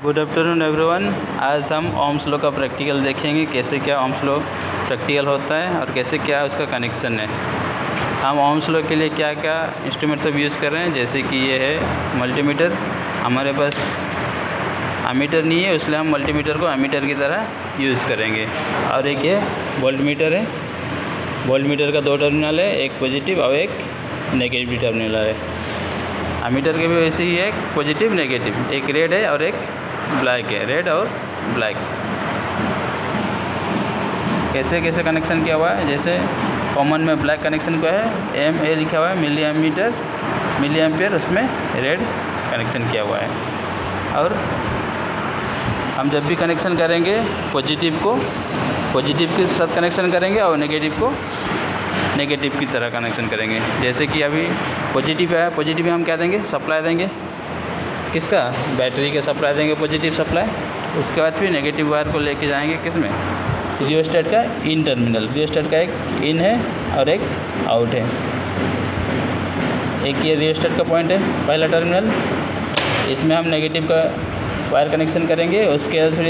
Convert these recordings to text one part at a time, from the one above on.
Good afternoon everyone. आज हम Ohm's law का प्रैक्टिकल देखेंगे, कैसे क्या ओम्स लॉ प्रैक्टिकल होता है और कैसे क्या उसका कनेक्शन है। हम ओम्स लॉ के लिए क्या क्या इंस्ट्रूमेंट सब यूज़ कर रहे हैं, जैसे कि ये है मल्टीमीटर। हमारे पास अमीटर नहीं है, इसलिए हम मल्टीमीटर को अमीटर की तरह यूज़ करेंगे। और एक ये वोल्टमीटर है। वोल्टमीटर का 2 टर्मिनल है, एक पॉजिटिव और एक नेगेटिव टर्मिनल है। अमीटर के भी वैसे ही है, पॉजिटिव नेगेटिव, एक रेड है और एक ब्लैक है, रेड और ब्लैक। कैसे कैसे कनेक्शन किया हुआ है, जैसे कॉमन में ब्लैक कनेक्शन का है, MA लिखा हुआ है, मिली एम्पियर, उसमें रेड कनेक्शन किया हुआ है। और हम जब भी कनेक्शन करेंगे पॉजिटिव को पॉजिटिव के साथ कनेक्शन करेंगे और नेगेटिव को नेगेटिव की तरह कनेक्शन करेंगे। जैसे कि अभी पॉजिटिव है, पॉजिटिव में हम क्या देंगे, सप्लाई देंगे, किसका, बैटरी का सप्लाई देंगे, पॉजिटिव सप्लाई। उसके बाद फिर नेगेटिव वायर को लेके जाएंगे किस में, रियोस्टेट का इन टर्मिनल। रियोस्टेट का एक इन है और एक आउट है। एक ये रियोस्टेट का पॉइंट है, पहला टर्मिनल, इसमें हम नेगेटिव का वायर कनेक्शन करेंगे। उसके बाद फिर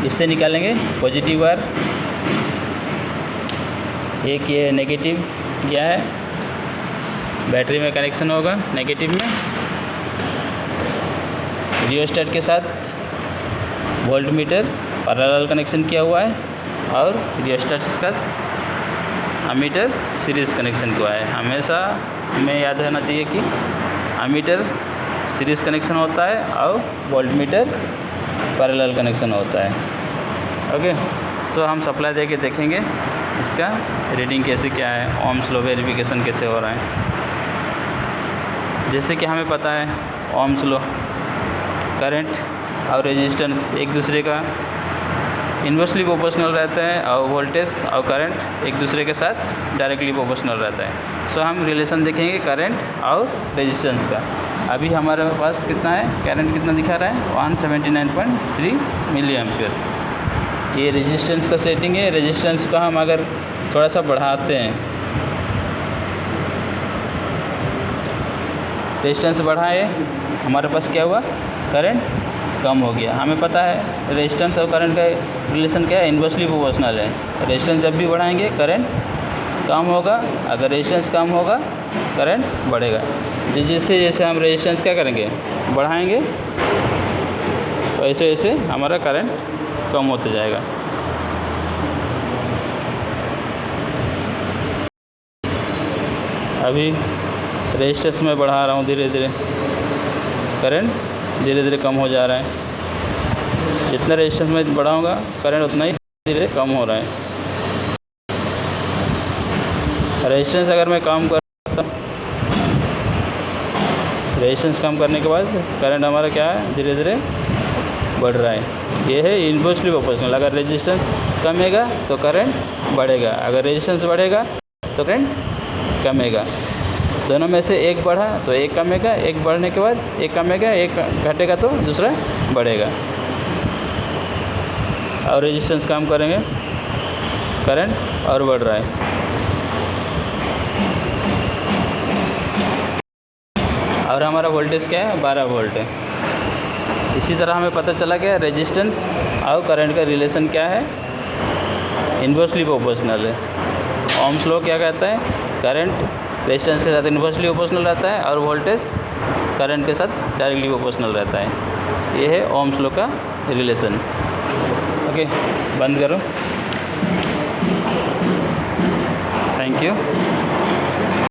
इससे निकालेंगे पॉजिटिव वायर। एक ये नेगेटिव क्या है, बैटरी में कनेक्शन होगा, नेगेटिव में रियोस्टेट के साथ वोल्टमीटर पैरेलल कनेक्शन किया हुआ है, और रियोस्टेट के साथ अमीटर सीरीज़ कनेक्शन हुआ है। हमेशा हमें याद रहना चाहिए कि अमीटर सीरीज़ कनेक्शन होता है और वोल्टमीटर पैरेलल कनेक्शन होता है। ओके, सो हम सप्लाई दे के देखेंगे इसका रीडिंग कैसे क्या है, ओम्स लॉ वेरिफिकेशन कैसे हो रहा है। जैसे कि हमें पता है ओम्स लॉ, करंट और रेजिस्टेंस एक दूसरे का इन्वर्सली प्रोपोर्शनल रहता है, और वोल्टेज और करंट एक दूसरे के साथ डायरेक्टली प्रोपोर्शनल रहता है। सो हम रिलेशन देखेंगे करंट और रेजिस्टेंस का। अभी हमारे पास कितना है, करंट कितना दिखा रहा है, 179.3 मिली एम्पियर। ये रेजिस्टेंस का सेटिंग है। रेजिस्टेंस का हम अगर थोड़ा सा बढ़ाते हैं, रेजिस्टेंस बढ़ाए, हमारे पास क्या हुआ, करंट कम हो गया। हमें पता है रेजिस्टेंस और करंट का रिलेशन क्या है, इन्वर्सली प्रोपोर्शनल है। रेजिस्टेंस जब भी बढ़ाएंगे करंट कम होगा, अगर रेजिस्टेंस कम होगा करंट बढ़ेगा। जैसे जैसे हम रेजिस्टेंस क्या करेंगे, बढ़ाएंगे, वैसे वैसे हमारा करंट कम होते जाएगा। अभी रेजिस्टेंस में बढ़ा रहा हूँ, धीरे धीरे करंट धीरे धीरे कम हो जा रहा है। जितना रेजिस्टेंस में बढ़ाऊँगा करंट उतना ही धीरे कम हो रहा है। रेजिस्टेंस अगर मैं कम करता हूँ, रेजिस्टेंस कम करने के बाद करंट हमारा क्या है, धीरे धीरे बढ़ रहा है। ये है इन्वर्सली प्रोपोर्शनल। अगर रेजिस्टेंस कमेगा तो करंट बढ़ेगा, अगर रेजिस्टेंस बढ़ेगा तो करंट कमेगा। दोनों में से एक बढ़ा तो एक कमेगा, एक बढ़ने के बाद एक कमेगा, एक घटेगा तो दूसरा बढ़ेगा। और रेजिस्टेंस कम करेंगे, करंट और बढ़ रहा है। और हमारा वोल्टेज क्या है, 12 वोल्ट है। इसी तरह हमें पता चला क्या, रेजिस्टेंस और करंट का रिलेशन क्या है, इन्वर्सली प्रोपोर्शनल है। ओम्स लॉ क्या कहता है, करंट रेजिस्टेंस के साथ इन्वर्सली प्रोपोर्शनल रहता है और वोल्टेज करंट के साथ डायरेक्टली प्रोपोर्शनल रहता है। ये है ओम्स लॉ का रिलेशन। ओके, बंद करो।